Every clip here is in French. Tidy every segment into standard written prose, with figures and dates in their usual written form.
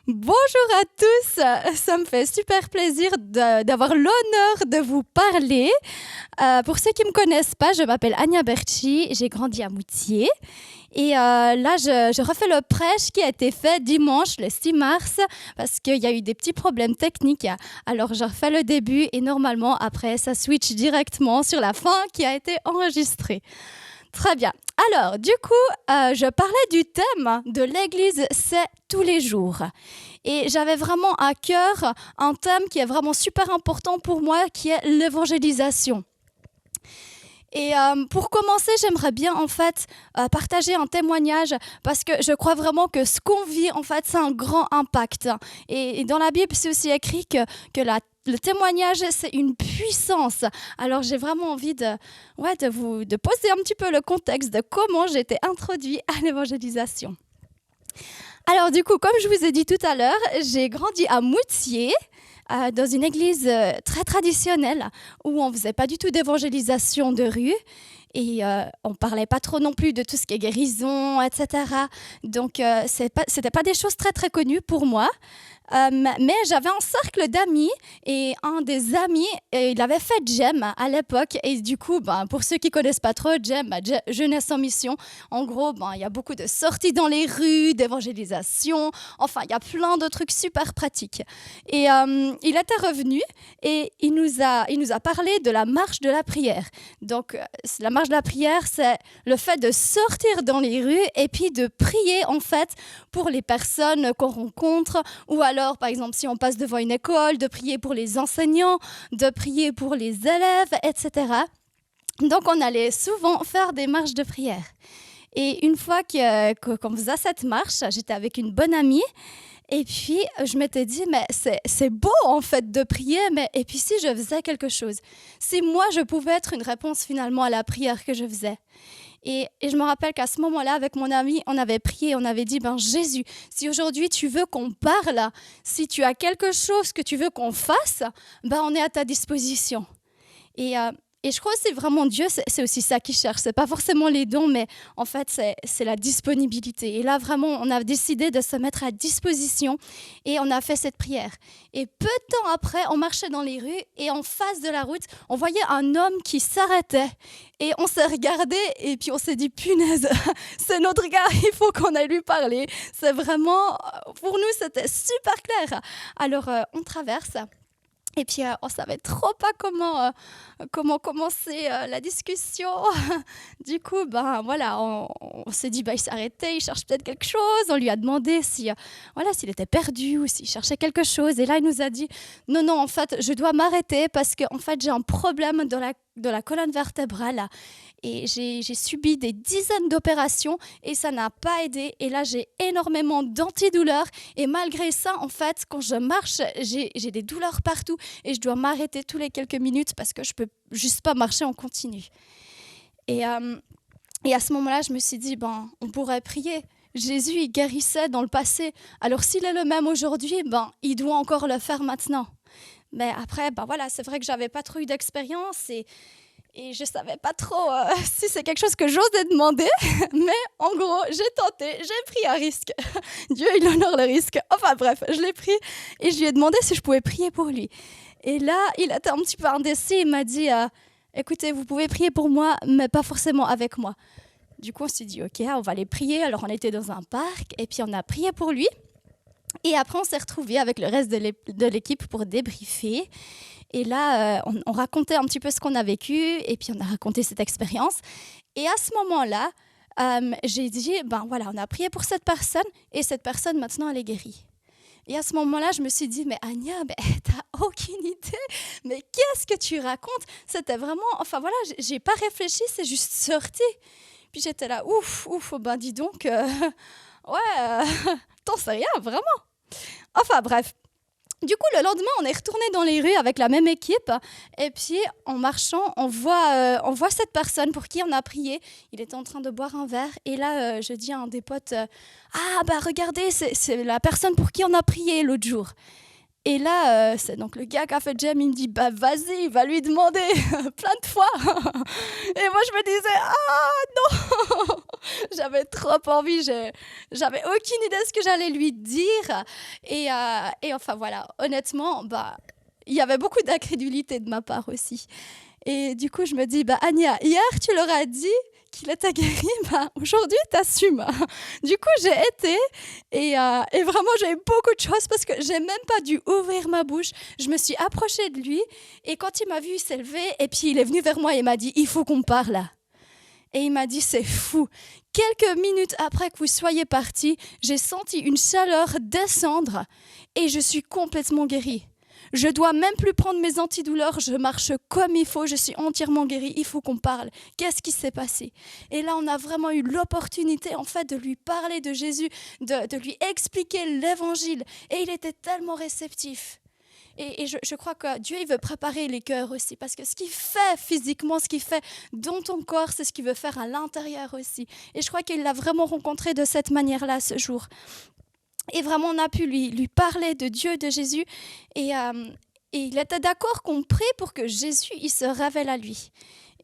Bonjour à tous, ça me fait super plaisir d'avoir l'honneur de vous parler. Pour ceux qui ne me connaissent pas, je m'appelle Anya Berchi, j'ai grandi à Moutier. Et là, je refais le prêche qui a été fait dimanche, le 6 mars, parce qu'il y a eu des petits problèmes techniques. Alors, je refais le début et normalement, après, ça switch directement sur la fin qui a été enregistrée. Très bien. Alors, du coup, je parlais du thème de l'Église, c'est tous les jours. Et j'avais vraiment à cœur un thème qui est vraiment super important pour moi, qui est l'évangélisation. Et pour commencer, j'aimerais bien en fait partager un témoignage parce que je crois vraiment que ce qu'on vit, en fait, c'est un grand impact. Et dans la Bible, c'est aussi écrit que le témoignage, c'est une puissance. Alors, j'ai vraiment envie de poser un petit peu le contexte de comment j'ai été introduite à l'évangélisation. Alors, du coup, comme je vous ai dit tout à l'heure, j'ai grandi à Moutier, dans une église très traditionnelle où on ne faisait pas du tout d'évangélisation de rue. Et on ne parlait pas trop non plus de tout ce qui est guérison, etc. Donc, ce n'était pas des choses très, très connues pour moi. Mais j'avais un cercle d'amis et un des amis, il avait fait GEM à l'époque. Et du coup, pour ceux qui ne connaissent pas trop GEM, Jeunesse en mission, en gros, il y a beaucoup de sorties dans les rues, d'évangélisation. Enfin, il y a plein de trucs super pratiques. Et il était revenu et il nous a parlé de la marche de la prière. Donc, la marche de la prière, c'est le fait de sortir dans les rues et puis de prier, en fait, pour les personnes qu'on rencontre. Ou alors, par exemple, si on passe devant une école, de prier pour les enseignants, de prier pour les élèves, etc. Donc, on allait souvent faire des marches de prière. Et une fois qu'on faisait cette marche, j'étais avec une bonne amie. Et puis, je m'étais dit, mais c'est beau, en fait, de prier, mais et puis si je faisais quelque chose, si moi, je pouvais être une réponse, finalement, à la prière que je faisais. Et je me rappelle qu'à ce moment-là, avec mon ami, on avait prié, on avait dit, Jésus, si aujourd'hui tu veux qu'on parle, si tu as quelque chose que tu veux qu'on fasse, on est à ta disposition. Et je crois que c'est vraiment Dieu, c'est aussi ça qu'il cherche. Ce n'est pas forcément les dons, mais en fait, c'est la disponibilité. Et là, vraiment, on a décidé de se mettre à disposition et on a fait cette prière. Et peu de temps après, on marchait dans les rues et en face de la route, on voyait un homme qui s'arrêtait. Et on s'est regardé et puis on s'est dit, punaise, c'est notre gars, il faut qu'on aille lui parler. C'est vraiment, pour nous, c'était super clair. Alors, on traverse. Et puis, on ne savait trop pas comment commencer la discussion. Du coup, voilà, on s'est dit, il s'est arrêté, il cherche peut-être quelque chose. On lui a demandé s'il était perdu ou s'il cherchait quelque chose. Et là, il nous a dit, non, en fait, je dois m'arrêter parce que en fait, j'ai un problème de la colonne vertébrale. Et j'ai subi des dizaines d'opérations et ça n'a pas aidé. Et là, j'ai énormément d'antidouleurs. Et malgré ça, en fait, quand je marche, j'ai des douleurs partout et je dois m'arrêter tous les quelques minutes parce que je ne peux juste pas marcher en continu. Et à ce moment-là, je me suis dit, on pourrait prier. Jésus, il guérissait dans le passé. Alors, s'il est le même aujourd'hui, il doit encore le faire maintenant. Mais après, voilà, c'est vrai que je n'avais pas trop eu d'expérience et je ne savais pas trop si c'est quelque chose que j'osais demander, mais en gros, j'ai tenté, j'ai pris un risque. Dieu, il honore le risque. Enfin bref, je l'ai pris et je lui ai demandé si je pouvais prier pour lui. Et là, il était un petit peu indécis, il m'a dit écoutez, vous pouvez prier pour moi, mais pas forcément avec moi. Du coup, on s'est dit ok, on va aller prier. Alors, on était dans un parc et puis on a prié pour lui. Et après, on s'est retrouvés avec le reste de l'équipe pour débriefer. Et là, on racontait un petit peu ce qu'on a vécu et puis on a raconté cette expérience. Et à ce moment-là, j'ai dit, voilà, on a prié pour cette personne et cette personne, maintenant, elle est guérie. Et à ce moment-là, je me suis dit, mais Anya, t'as aucune idée, mais qu'est-ce que tu racontes? C'était vraiment, enfin voilà, j'ai pas réfléchi, c'est juste sorti. Puis j'étais là, ouf, dis donc, t'en sais rien, vraiment. Enfin bref. Du coup, le lendemain, on est retourné dans les rues avec la même équipe. Et puis, en marchant, on voit cette personne pour qui on a prié. Il était en train de boire un verre. Et là, je dis à un des potes, regardez, c'est la personne pour qui on a prié l'autre jour. Et là, c'est donc le gars qui a fait Jem, il me dit, vas-y, va lui demander plein de fois. Et moi, je me disais, non. J'avais trop envie, j'avais aucune idée de ce que j'allais lui dire. Et enfin voilà, honnêtement, il y avait beaucoup d'incrédulité de ma part aussi. Et du coup, je me dis, Anya, hier, tu leur as dit qu'il était guéri, aujourd'hui, t'assumes. Du coup, j'ai été et vraiment, j'ai eu beaucoup de choses parce que j'ai même pas dû ouvrir ma bouche. Je me suis approchée de lui et quand il m'a vu, il s'est levé et puis il est venu vers moi et il m'a dit, il faut qu'on parle. Et il m'a dit, c'est fou. Quelques minutes après que vous soyez partis, j'ai senti une chaleur descendre et je suis complètement guérie. Je dois même plus prendre mes antidouleurs, je marche comme il faut, je suis entièrement guérie, il faut qu'on parle. Qu'est-ce qui s'est passé? Et là, on a vraiment eu l'opportunité en fait de lui parler de Jésus, de lui expliquer l'évangile. Et il était tellement réceptif. Et je crois que Dieu, il veut préparer les cœurs aussi, parce que ce qu'il fait physiquement, ce qu'il fait dans ton corps, c'est ce qu'il veut faire à l'intérieur aussi. Et je crois qu'il l'a vraiment rencontré de cette manière-là ce jour. Et vraiment, on a pu lui parler de Dieu, de Jésus, et il était d'accord qu'on prie pour que Jésus, il se révèle à lui.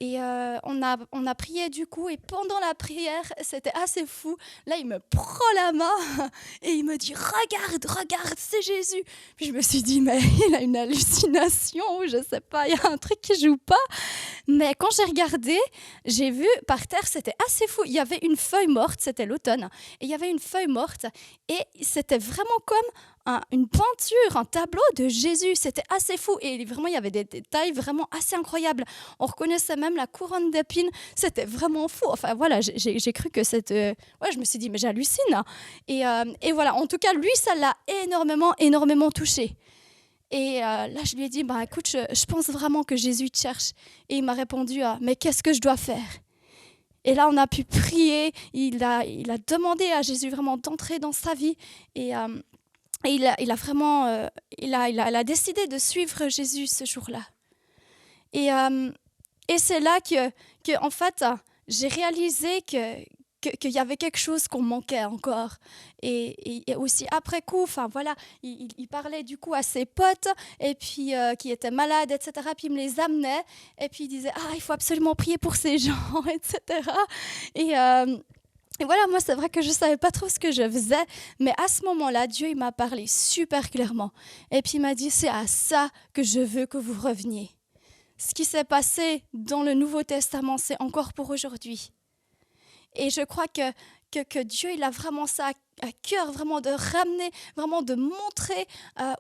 Et on a prié du coup, et pendant la prière, c'était assez fou. Là, il me prend la main et il me dit « Regarde, c'est Jésus !» Puis je me suis dit « Mais il a une hallucination ou je sais pas, il y a un truc qui joue pas. » Mais quand j'ai regardé, j'ai vu par terre, c'était assez fou. Il y avait une feuille morte, c'était l'automne, et il y avait une feuille morte et c'était vraiment comme une peinture, un tableau de Jésus. C'était assez fou et vraiment, il y avait des détails vraiment assez incroyables. On reconnaissait même la couronne d'épines. C'était vraiment fou. Enfin, voilà, j'ai cru que c'était... Ouais, je me suis dit, mais j'hallucine. Et voilà, en tout cas, lui, ça l'a énormément touché. Et là, je lui ai dit, écoute, je pense vraiment que Jésus te cherche. Et il m'a répondu, mais qu'est-ce que je dois faire? Et là, on a pu prier. Il a demandé à Jésus vraiment d'entrer dans sa vie. Et il a vraiment, il a décidé de suivre Jésus ce jour-là. Et c'est là que en fait, j'ai réalisé qu'il y avait quelque chose qu'on manquait encore. Et aussi après coup, enfin voilà, il parlait du coup à ses potes et puis qui étaient malades, etc. Puis il me les amenait et puis il disait il faut absolument prier pour ces gens, etc. Et voilà, moi, c'est vrai que je ne savais pas trop ce que je faisais, mais à ce moment-là, Dieu il m'a parlé super clairement. Et puis il m'a dit, c'est à ça que je veux que vous reveniez. Ce qui s'est passé dans le Nouveau Testament, c'est encore pour aujourd'hui. Et je crois que Dieu, il a vraiment ça à cœur, vraiment de ramener, vraiment de montrer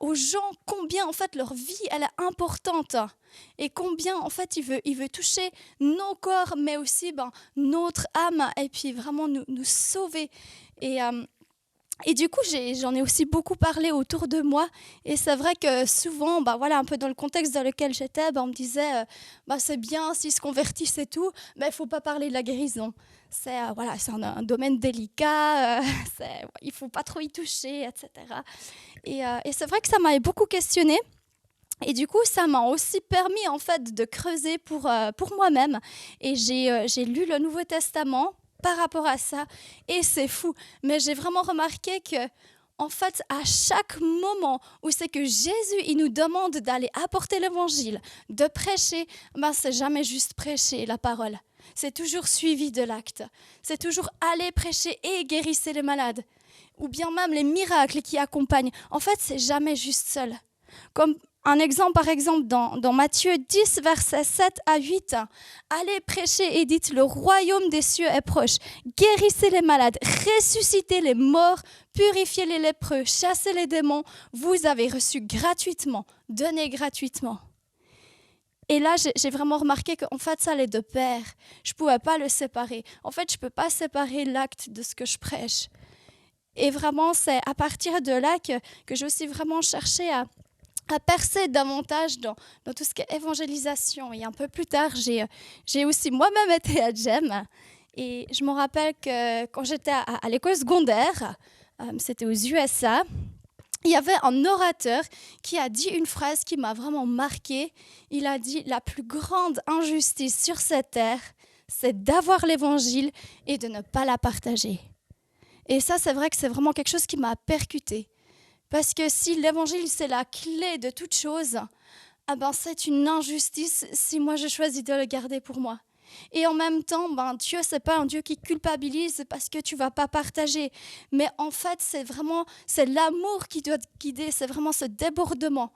aux gens combien, en fait, leur vie, elle est importante. Et combien, en fait, il veut toucher nos corps, mais aussi notre âme, et puis vraiment nous sauver. Et du coup, j'en ai aussi beaucoup parlé autour de moi. Et c'est vrai que souvent, voilà, un peu dans le contexte dans lequel j'étais, on me disait, c'est bien s'ils se convertissent et tout, mais il ne faut pas parler de la guérison. C'est un domaine délicat, il ne faut pas trop y toucher, etc. Et c'est vrai que ça m'avait beaucoup questionnée. Et du coup, ça m'a aussi permis en fait de creuser pour moi-même. Et j'ai lu le Nouveau Testament par rapport à ça. Et c'est fou. Mais j'ai vraiment remarqué que, en fait, à chaque moment où c'est que Jésus il nous demande d'aller apporter l'évangile, de prêcher, c'est jamais juste prêcher la parole. C'est toujours suivi de l'acte. C'est toujours aller prêcher et guérissez les malades. Ou bien même les miracles qui accompagnent. En fait, c'est jamais juste seul. Comme un exemple, par exemple, dans Matthieu 10, versets 7 à 8. Allez prêcher et dites, le royaume des cieux est proche. Guérissez les malades, ressuscitez les morts, purifiez les lépreux, chassez les démons. Vous avez reçu gratuitement, donnez gratuitement. Et là, j'ai vraiment remarqué qu'en fait, ça allait de pair. Je ne pouvais pas le séparer. En fait, je ne peux pas séparer l'acte de ce que je prêche. Et vraiment, c'est à partir de là que j'ai aussi vraiment cherché à percer davantage dans tout ce qui est évangélisation. Et un peu plus tard, j'ai aussi moi-même été à GEM. Et je me rappelle que quand j'étais à l'école secondaire, c'était aux USA, il y avait un orateur qui a dit une phrase qui m'a vraiment marquée. Il a dit « La plus grande injustice sur cette terre, c'est d'avoir l'évangile et de ne pas la partager. » Et ça, c'est vrai que c'est vraiment quelque chose qui m'a percutée. Parce que si l'évangile, c'est la clé de toute chose, c'est une injustice si moi je choisis de le garder pour moi. Et en même temps, Dieu, ce n'est pas un Dieu qui culpabilise parce que tu ne vas pas partager. Mais en fait, c'est l'amour qui doit te guider, c'est vraiment ce débordement.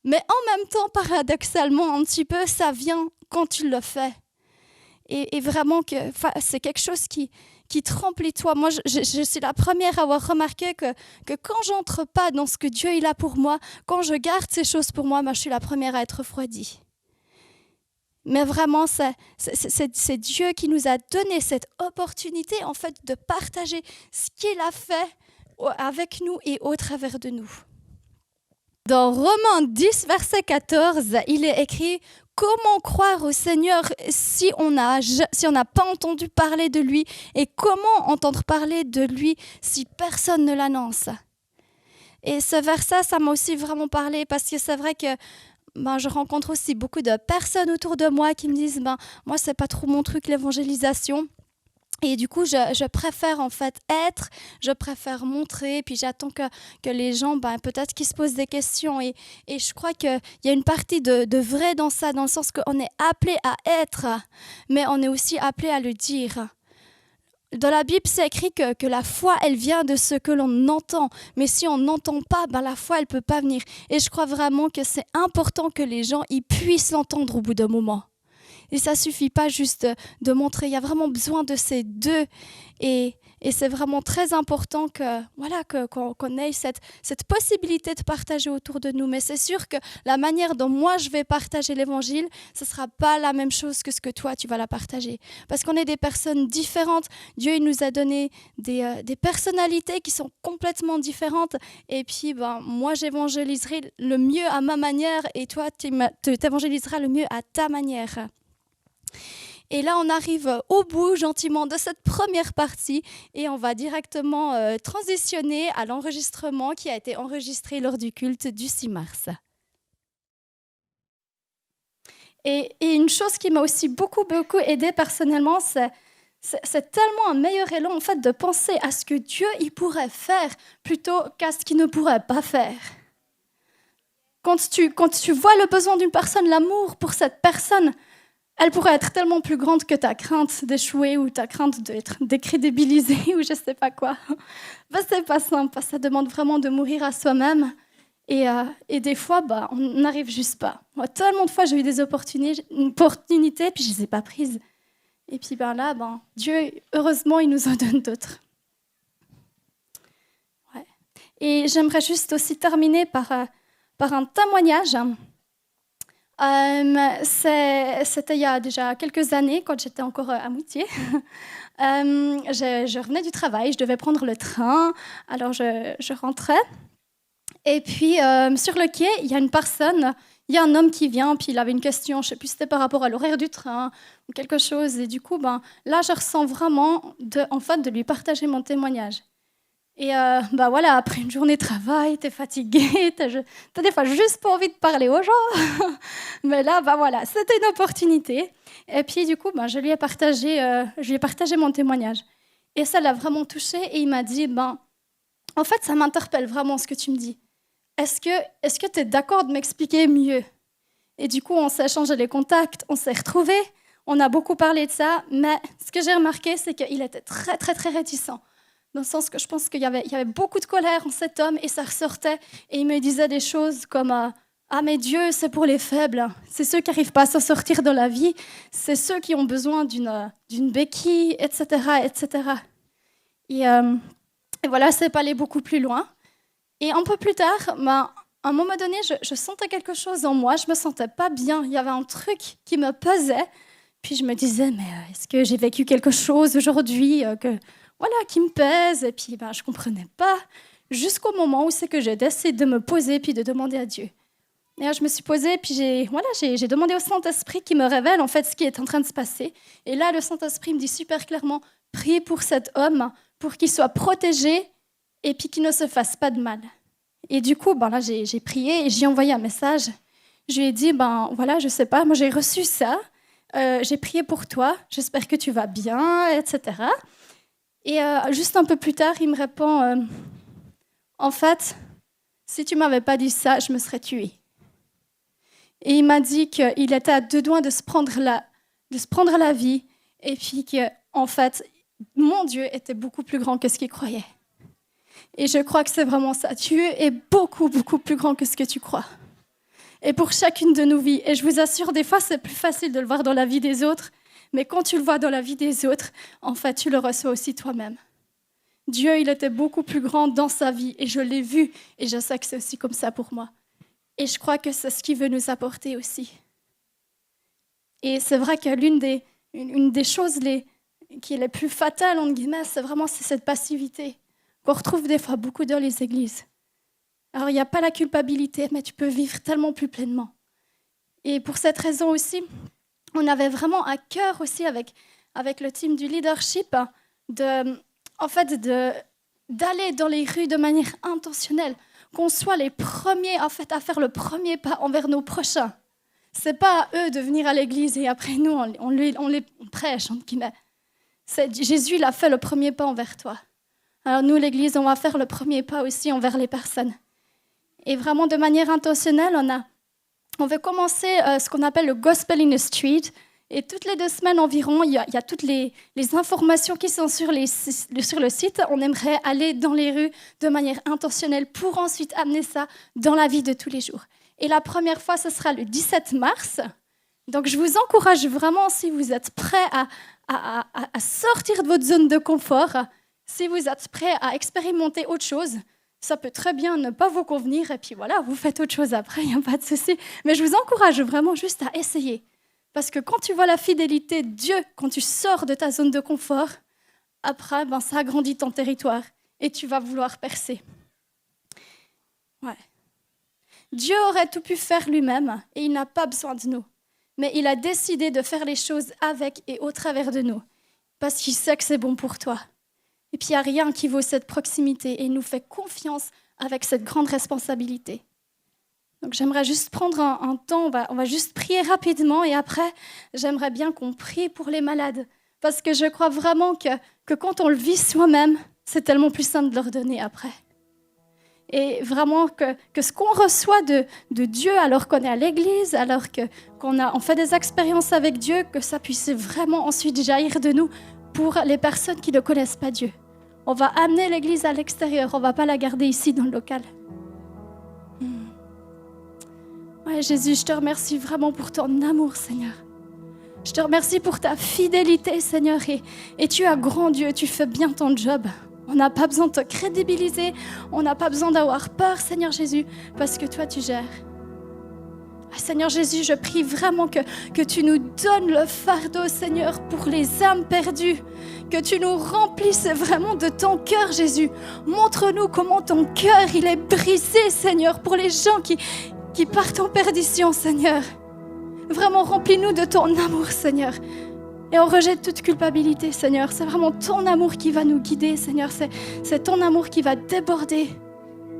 Mais en même temps, paradoxalement, un petit peu, ça vient quand tu le fais. Et vraiment, c'est quelque chose qui te remplit toi. Moi, je suis la première à avoir remarqué que quand j'entre pas dans ce que Dieu il a pour moi, quand je garde ces choses pour moi, je suis la première à être refroidie. Mais vraiment, c'est Dieu qui nous a donné cette opportunité en fait de partager ce qu'il a fait avec nous et au travers de nous. Dans Romains 10, verset 14, il est écrit « Comment croire au Seigneur si on n'a pas entendu parler de lui et comment entendre parler de lui si personne ne l'annonce ?» Et ce verset, ça m'a aussi vraiment parlé parce que c'est vrai que je rencontre aussi beaucoup de personnes autour de moi qui me disent moi, c'est pas trop mon truc, l'évangélisation. Et du coup, je préfère en fait je préfère montrer, puis j'attends que les gens, peut-être qu'ils se posent des questions. Et je crois qu'il y a une partie de vrai dans ça, dans le sens qu'on est appelé à être, mais on est aussi appelé à le dire. Dans la Bible, c'est écrit que la foi, elle vient de ce que l'on entend. Mais si on n'entend pas, la foi, elle ne peut pas venir. Et je crois vraiment que c'est important que les gens ils puissent l'entendre au bout d'un moment. Et ça ne suffit pas juste de montrer. Il y a vraiment besoin de ces deux. Et c'est vraiment très important qu'on ait cette possibilité de partager autour de nous. Mais c'est sûr que la manière dont moi je vais partager l'évangile, ce ne sera pas la même chose que ce que toi tu vas la partager. Parce qu'on est des personnes différentes. Dieu il nous a donné des personnalités qui sont complètement différentes. Et puis moi j'évangéliserai le mieux à ma manière et toi tu t'évangéliseras le mieux à ta manière. Et là, on arrive au bout gentiment de cette première partie et on va directement transitionner à l'enregistrement qui a été enregistré lors du culte du 6 mars. Et une chose qui m'a aussi beaucoup aidée personnellement, c'est tellement un meilleur élan en fait, de penser à ce que Dieu il pourrait faire plutôt qu'à ce qu'il ne pourrait pas faire. Quand tu vois le besoin d'une personne, l'amour pour cette personne, elle pourrait être tellement plus grande que ta crainte d'échouer ou ta crainte d'être décrédibilisée ou je ne sais pas quoi. C'est pas simple, ça demande vraiment de mourir à soi-même. Et des fois, on n'arrive juste pas. Moi, tellement de fois, j'ai eu des opportunités puis je ne les ai pas prises. Et puis là, Dieu, heureusement, il nous en donne d'autres. Ouais. Et j'aimerais juste aussi terminer par un témoignage. C'était il y a déjà quelques années, quand j'étais encore à Moutier. Je revenais du travail, je devais prendre le train, alors je rentrais. Et puis, sur le quai, il y a une personne, il y a un homme qui vient, puis il avait une question, je ne sais plus si c'était par rapport à l'horaire du train ou quelque chose. Et du coup, là, je ressens vraiment de lui partager mon témoignage. Et après une journée de travail, tu es fatigué, tu as des fois juste pas envie de parler aux gens. Mais là, c'était une opportunité. Et puis du coup, je lui ai partagé mon témoignage. Et ça l'a vraiment touché et il m'a dit, en fait, ça m'interpelle vraiment ce que tu me dis. Est-ce que tu es d'accord de m'expliquer mieux? Et du coup, on s'est échangé les contacts, on s'est retrouvés, on a beaucoup parlé de ça, mais ce que j'ai remarqué, c'est qu'il était très, très, très réticent. Dans le sens que je pense qu'il y avait beaucoup de colère en cet homme et ça ressortait. Et il me disait des choses comme « Ah, mais Dieu, c'est pour les faibles. C'est ceux qui n'arrivent pas à s'en sortir dans la vie. C'est ceux qui ont besoin d'une béquille, etc. etc. » Et voilà, c'est pas aller beaucoup plus loin. Et un peu plus tard, à un moment donné, je sentais quelque chose en moi. Je me sentais pas bien. Il y avait un truc qui me pesait. Puis je me disais « Mais est-ce que j'ai vécu quelque chose aujourd'hui qui me pèse ?» Et puis, je ne comprenais pas, jusqu'au moment où c'est que j'ai décidé de me poser puis de demander à Dieu. Et là, je me suis posée, puis j'ai demandé au Saint-Esprit qui me révèle en fait ce qui est en train de se passer. Et là, le Saint-Esprit me dit super clairement, prie pour cet homme, pour qu'il soit protégé et puis qu'il ne se fasse pas de mal. Et du coup, j'ai prié et j'ai envoyé un message. Je lui ai dit, je ne sais pas, moi j'ai reçu ça, j'ai prié pour toi, j'espère que tu vas bien, etc. Et juste un peu plus tard, il me répond en fait, si tu ne m'avais pas dit ça, je me serais tuée. Et il m'a dit qu'il était à deux doigts de se prendre de se prendre la vie, et puis qu'en fait, mon Dieu était beaucoup plus grand que ce qu'il croyait. Et je crois que c'est vraiment ça. Dieu est beaucoup, beaucoup plus grand que ce que tu crois. Et pour chacune de nos vies. Et je vous assure, des fois, c'est plus facile de le voir dans la vie des autres, mais quand tu le vois dans la vie des autres, en fait, tu le reçois aussi toi-même. Dieu, il était beaucoup plus grand dans sa vie, et je l'ai vu, et je sais que c'est aussi comme ça pour moi. Et je crois que c'est ce qu'il veut nous apporter aussi. Et c'est vrai que une des choses qui est les plus fatales, entre guillemets, c'est cette passivité qu'on retrouve des fois beaucoup dans les églises. Alors, il n'y a pas la culpabilité, mais tu peux vivre tellement plus pleinement. Et pour cette raison aussi, on avait vraiment à cœur aussi avec le team du leadership d'aller dans les rues de manière intentionnelle, qu'on soit les premiers en fait, à faire le premier pas envers nos prochains. Ce n'est pas à eux de venir à l'église et après nous, on prêche, entre guillemets. Jésus il a fait le premier pas envers toi. Alors nous, l'église, on va faire le premier pas aussi envers les personnes. Et vraiment de manière intentionnelle, on veut commencer ce qu'on appelle le Gospel in the Street. Et toutes les 2 semaines environ, il y a toutes les informations qui sont sur le site. On aimerait aller dans les rues de manière intentionnelle pour ensuite amener ça dans la vie de tous les jours. Et la première fois, ce sera le 17 mars. Donc je vous encourage vraiment, si vous êtes prêts à sortir de votre zone de confort, si vous êtes prêts à expérimenter autre chose, ça peut très bien ne pas vous convenir. Et puis voilà, vous faites autre chose après, il n'y a pas de souci. Mais je vous encourage vraiment juste à essayer. Parce que quand tu vois la fidélité de Dieu, quand tu sors de ta zone de confort, après, ça agrandit ton territoire et tu vas vouloir percer. Ouais. Dieu aurait tout pu faire lui-même et il n'a pas besoin de nous. Mais il a décidé de faire les choses avec et au travers de nous parce qu'il sait que c'est bon pour toi. Et puis il n'y a rien qui vaut cette proximité et il nous fait confiance avec cette grande responsabilité. Donc j'aimerais juste prendre un temps, on va juste prier rapidement et après, j'aimerais bien qu'on prie pour les malades. Parce que je crois vraiment que quand on le vit soi-même, c'est tellement plus simple de leur donner après. Et vraiment que ce qu'on reçoit de Dieu alors qu'on est à l'église, alors qu'on fait des expériences avec Dieu, que ça puisse vraiment ensuite jaillir de nous pour les personnes qui ne connaissent pas Dieu. On va amener l'église à l'extérieur, on ne va pas la garder ici dans le local. Ouais, Jésus, je te remercie vraiment pour ton amour, Seigneur. Je te remercie pour ta fidélité, Seigneur. Et tu es grand Dieu, tu fais bien ton job. On n'a pas besoin de te crédibiliser, on n'a pas besoin d'avoir peur, Seigneur Jésus, parce que toi, tu gères. Seigneur Jésus, je prie vraiment que tu nous donnes le fardeau, Seigneur, pour les âmes perdues. Que tu nous remplisses vraiment de ton cœur, Jésus. Montre-nous comment ton cœur, il est brisé, Seigneur, pour les gens qui partent en perdition, Seigneur. Vraiment, remplis-nous de ton amour, Seigneur. Et on rejette toute culpabilité, Seigneur. C'est vraiment ton amour qui va nous guider, Seigneur. C'est ton amour qui va déborder.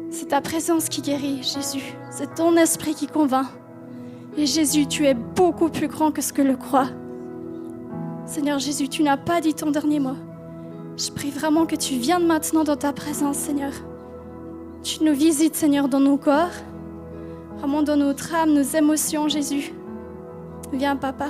C'est ta présence qui guérit, Jésus. C'est ton esprit qui convainc. Et Jésus, tu es beaucoup plus grand que ce que le croit. Seigneur Jésus, tu n'as pas dit ton dernier mot. Je prie vraiment que tu viennes maintenant dans ta présence, Seigneur. Tu nous visites, Seigneur, dans nos corps, vraiment dans notre âme, nos émotions, Jésus. Viens, Papa.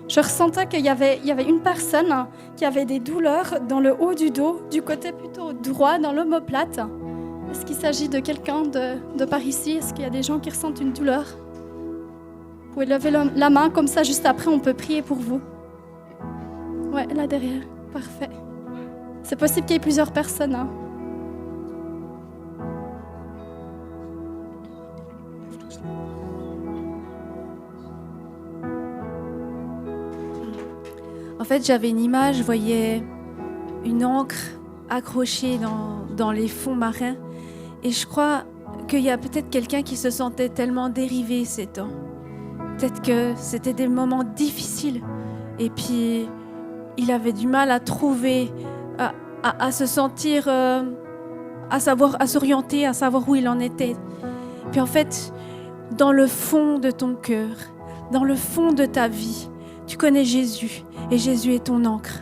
Je ressentais qu'il y avait une personne qui avait des douleurs dans le haut du dos, du côté plutôt droit, dans l'omoplate. Est-ce qu'il s'agit de quelqu'un de par ici? Est-ce qu'il y a des gens qui ressentent une douleur? Vous pouvez lever la main, comme ça, juste après, on peut prier pour vous. Ouais, là derrière. Parfait. C'est possible qu'il y ait plusieurs personnes. En fait, j'avais une image, je voyais une ancre accrochée dans les fonds marins. Et je crois qu'il y a peut-être quelqu'un qui se sentait tellement dérivé ces temps. Peut-être que c'était des moments difficiles. Et puis, il avait du mal à trouver, à se sentir, à s'orienter, à savoir où il en était. Puis en fait, dans le fond de ton cœur, dans le fond de ta vie, Tu connais Jésus et Jésus est ton encre.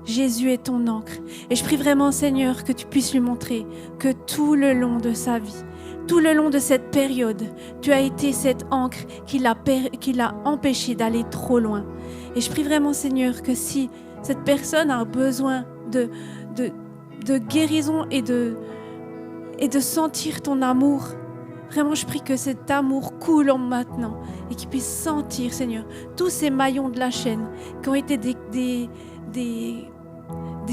Jésus est ton encre. Et je prie vraiment, Seigneur, que tu puisses lui montrer que tout le long de sa vie, tout le long de cette période, tu as été cette encre qui l'a empêché d'aller trop loin. Et je prie vraiment, Seigneur, que si cette personne a besoin de guérison et de sentir ton amour, vraiment, je prie que cet amour coule en maintenant et qu'il puisse sentir, Seigneur, tous ces maillons de la chaîne qui ont été des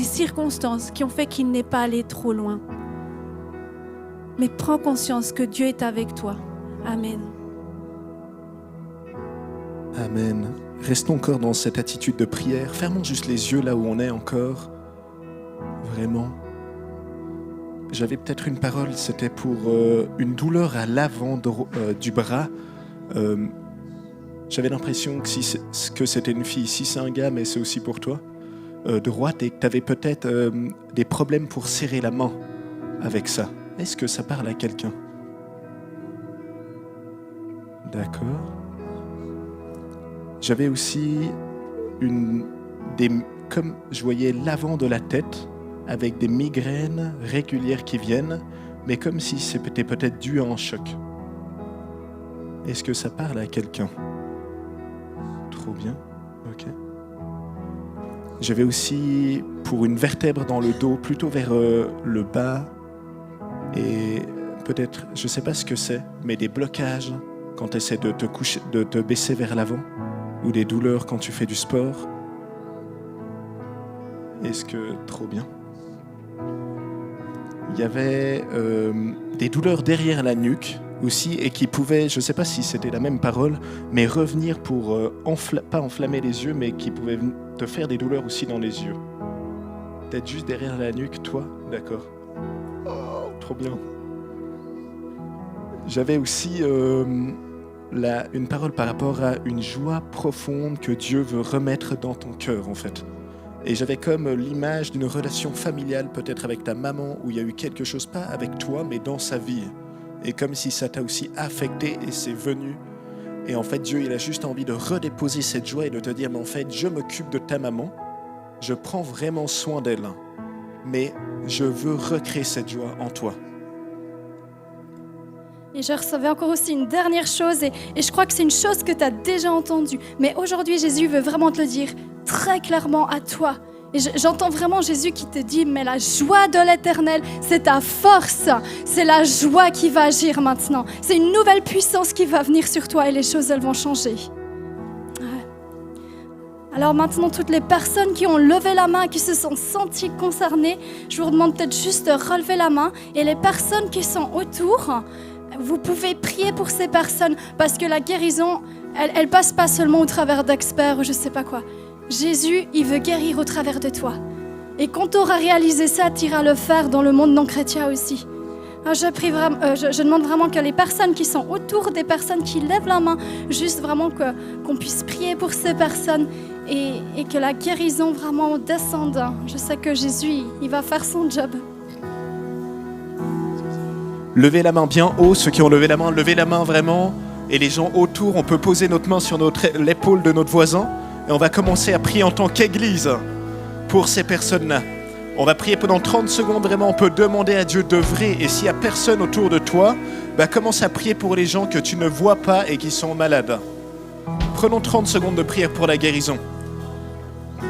circonstances qui ont fait qu'il n'est pas allé trop loin. Mais prends conscience que Dieu est avec toi. Amen. Amen. Restons encore dans cette attitude de prière. Fermons juste les yeux là où on est encore. Vraiment. J'avais peut-être une parole, c'était pour une douleur à l'avant du bras. J'avais l'impression que c'était une fille. Si c'est un gars, mais c'est aussi pour toi, droite, et que tu avais peut-être des problèmes pour serrer la main avec ça. Est-ce que ça parle à quelqu'un? D'accord. J'avais aussi comme je voyais l'avant de la tête avec des migraines régulières qui viennent, mais comme si c'était peut-être dû à un choc. Est-ce que ça parle à quelqu'un? Trop bien, ok. J'avais aussi pour une vertèbre dans le dos, plutôt vers le bas, et peut-être, je ne sais pas ce que c'est, mais des blocages quand tu essaies de te baisser vers l'avant, ou des douleurs quand tu fais du sport. Est-ce que... Trop bien. Il y avait des douleurs derrière la nuque aussi, et qui pouvaient, je ne sais pas si c'était la même parole, mais revenir pour, pas enflammer les yeux, mais qui pouvaient te faire des douleurs aussi dans les yeux. Peut-être juste derrière la nuque, toi? D'accord. Oh, trop bien. J'avais aussi une parole par rapport à une joie profonde que Dieu veut remettre dans ton cœur, en fait. Et j'avais comme l'image d'une relation familiale, peut-être avec ta maman, où il y a eu quelque chose, pas avec toi, mais dans sa vie. Et comme si ça t'a aussi affecté et c'est venu. Et en fait, Dieu, il a juste envie de redéposer cette joie et de te dire, mais en fait, je m'occupe de ta maman, je prends vraiment soin d'elle, mais je veux recréer cette joie en toi. Et je recevais encore aussi une dernière chose, et je crois que c'est une chose que tu as déjà entendue. Mais aujourd'hui, Jésus veut vraiment te le dire très clairement à toi. Et j'entends vraiment Jésus qui te dit, mais la joie de l'Éternel, c'est ta force. C'est la joie qui va agir maintenant. C'est une nouvelle puissance qui va venir sur toi et les choses, elles vont changer. Alors maintenant, toutes les personnes qui ont levé la main, qui se sont senties concernées, je vous demande peut-être juste de relever la main. Et les personnes qui sont autour, vous pouvez prier pour ces personnes, parce que la guérison, elle passe pas seulement au travers d'experts ou je sais pas quoi. Jésus, il veut guérir au travers de toi. Et quand tu auras réalisé ça, tu iras le faire dans le monde non chrétien aussi. Alors je demande vraiment que les personnes qui sont autour des personnes qui lèvent la main, juste vraiment qu'on puisse prier pour ces personnes et que la guérison vraiment descende. Je sais que Jésus, il va faire son job. Levez la main bien haut, ceux qui ont levé la main vraiment. Et les gens autour, on peut poser notre main sur l'épaule de notre voisin. Et on va commencer à prier en tant qu'Église pour ces personnes-là. On va prier pendant 30 secondes, vraiment, on peut demander à Dieu d'œuvrer. Et s'il n'y a personne autour de toi, commence à prier pour les gens que tu ne vois pas et qui sont malades. Prenons 30 secondes de prière pour la guérison.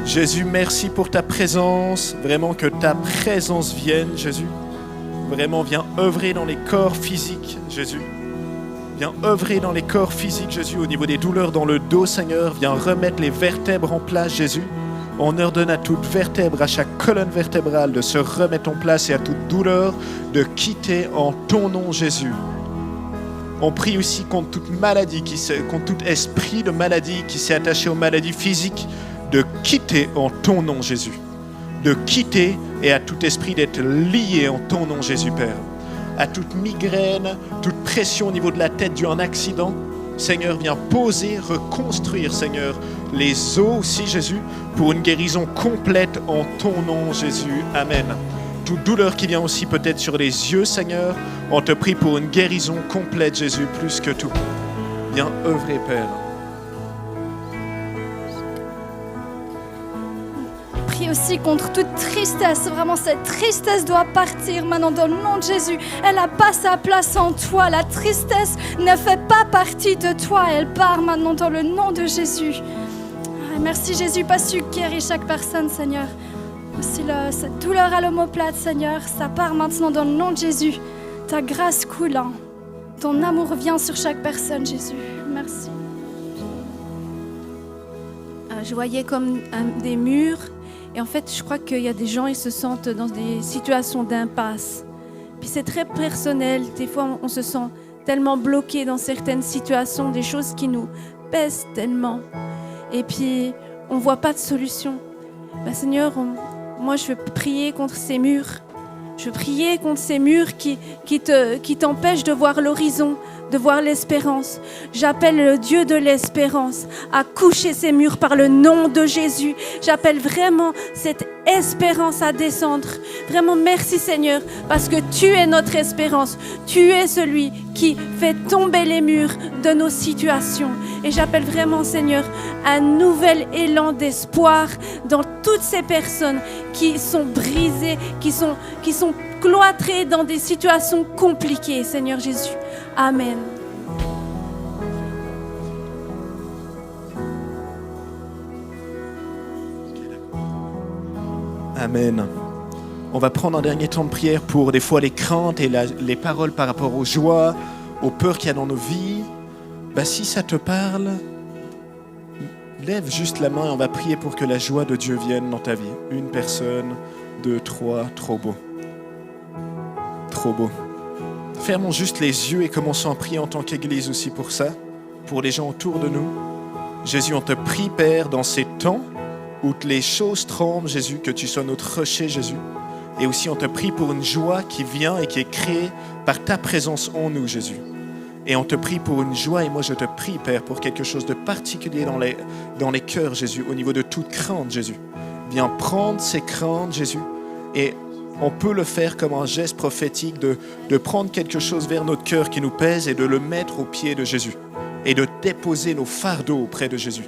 Jésus, merci pour ta présence. Vraiment que ta présence vienne, Jésus. Vraiment, viens œuvrer dans les corps physiques, Jésus. Viens œuvrer dans les corps physiques, Jésus, au niveau des douleurs dans le dos, Seigneur. Viens remettre les vertèbres en place, Jésus. On ordonne à toute vertèbre, à chaque colonne vertébrale de se remettre en place et à toute douleur de quitter en ton nom, Jésus. On prie aussi contre toute maladie, contre tout esprit de maladie qui s'est attaché aux maladies physiques, de quitter en ton nom, Jésus. De quitter et à tout esprit d'être lié en ton nom, Jésus, Père. À toute migraine, toute pression au niveau de la tête due à un accident, Seigneur, viens poser, reconstruire, Seigneur, les os aussi, Jésus, pour une guérison complète en ton nom, Jésus. Amen. Toute douleur qui vient aussi peut-être sur les yeux, Seigneur, on te prie pour une guérison complète, Jésus, plus que tout. Viens œuvrer, Père. prie aussi contre toute tristesse. Vraiment, cette tristesse doit partir maintenant dans le nom de Jésus. Elle n'a pas sa place en toi. La tristesse ne fait pas partie de toi. Elle part maintenant dans le nom de Jésus. Merci Jésus parce que tu guéris chaque personne, Seigneur. Aussi cette douleur à l'omoplate, Seigneur, ça part maintenant dans le nom de Jésus. Ta grâce coule. Ton amour vient sur chaque personne, Jésus. Merci. Je voyais comme des murs. Et en fait, je crois qu'il y a des gens, ils se sentent dans des situations d'impasse. Puis c'est très personnel. Des fois, on se sent tellement bloqué dans certaines situations, des choses qui nous pèsent tellement. Et puis, on ne voit pas de solution. Seigneur, moi, je veux prier contre ces murs. Je veux prier contre ces murs qui t'empêchent de voir l'horizon, de voir l'espérance. J'appelle le Dieu de l'espérance à coucher ces murs par le nom de Jésus. J'appelle vraiment cette espérance à descendre. Vraiment, merci Seigneur, parce que tu es notre espérance. Tu es celui qui fait tomber les murs de nos situations. Et j'appelle vraiment, Seigneur, un nouvel élan d'espoir dans toutes ces personnes qui sont brisées, qui sont cloîtrées dans des situations compliquées, Seigneur Jésus. Amen. Amen. On va prendre un dernier temps de prière pour des fois les craintes et les paroles par rapport aux joies, aux peurs qu'il y a dans nos vies. Si ça te parle, lève juste la main et on va prier pour que la joie de Dieu vienne dans ta vie. 1 personne, 2, 3, trop beau. Trop beau. Fermons juste les yeux et commençons à prier en tant qu'Église aussi pour ça, pour les gens autour de nous. Jésus, on te prie, Père, dans ces temps où les choses tremblent, Jésus, que tu sois notre rocher, Jésus. Et aussi, on te prie pour une joie qui vient et qui est créée par ta présence en nous, Jésus. Et on te prie pour une joie, et moi je te prie, Père, pour quelque chose de particulier dans les cœurs, Jésus, au niveau de toute crainte, Jésus. Viens prendre ces craintes, Jésus, et on peut le faire comme un geste prophétique de prendre quelque chose vers notre cœur qui nous pèse et de le mettre aux pieds de Jésus et de déposer nos fardeaux auprès de Jésus.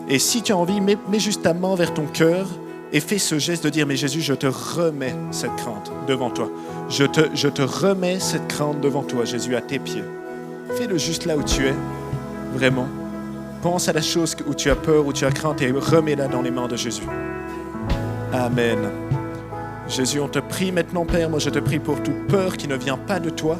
Et si tu as envie, mets juste ta main vers ton cœur et fais ce geste de dire « Mais Jésus, je te remets cette crainte devant toi. Je te remets cette crainte devant toi, Jésus, à tes pieds. » Fais-le juste là où tu es, vraiment. Pense à la chose où tu as peur, où tu as crainte et remets-la dans les mains de Jésus. Amen. Jésus, on te prie maintenant, Père. Moi, je te prie pour toute peur qui ne vient pas de toi,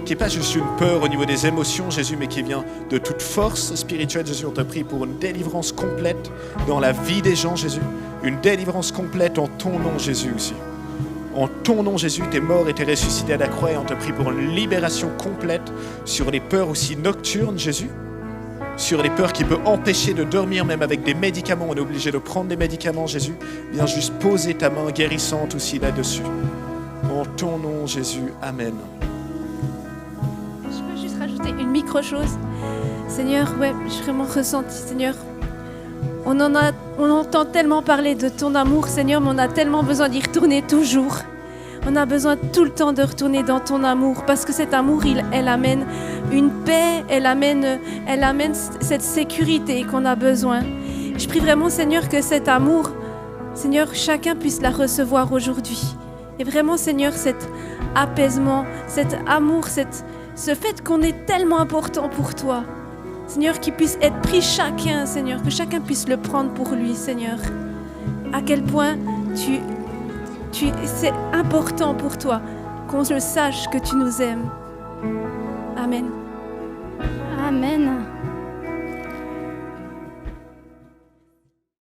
qui n'est pas juste une peur au niveau des émotions, Jésus, mais qui vient de toute force spirituelle. Jésus, on te prie pour une délivrance complète dans la vie des gens, Jésus. Une délivrance complète en ton nom, Jésus, aussi. En ton nom, Jésus, t'es mort et t'es ressuscité à la croix et on te prie pour une libération complète sur les peurs aussi nocturnes, Jésus. Sur les peurs qui peuvent empêcher de dormir, même avec des médicaments. On est obligé de prendre des médicaments, Jésus. Viens juste poser ta main guérissante aussi là-dessus. En ton nom, Jésus. Amen. Je peux juste rajouter une micro-chose. Seigneur, j'ai vraiment ressenti, Seigneur. On entend tellement parler de ton amour, Seigneur, mais on a tellement besoin d'y retourner toujours. On a besoin tout le temps de retourner dans ton amour parce que cet amour, elle amène une paix, elle amène cette sécurité qu'on a besoin. Je prie vraiment, Seigneur, que cet amour, Seigneur, chacun puisse la recevoir aujourd'hui. Et vraiment, Seigneur, cet apaisement, cet amour, ce fait qu'on est tellement important pour toi. Seigneur, qu'il puisse être pris chacun, Seigneur, que chacun puisse le prendre pour lui, Seigneur. À quel point c'est important pour toi qu'on le sache que tu nous aimes. Amen. Amen.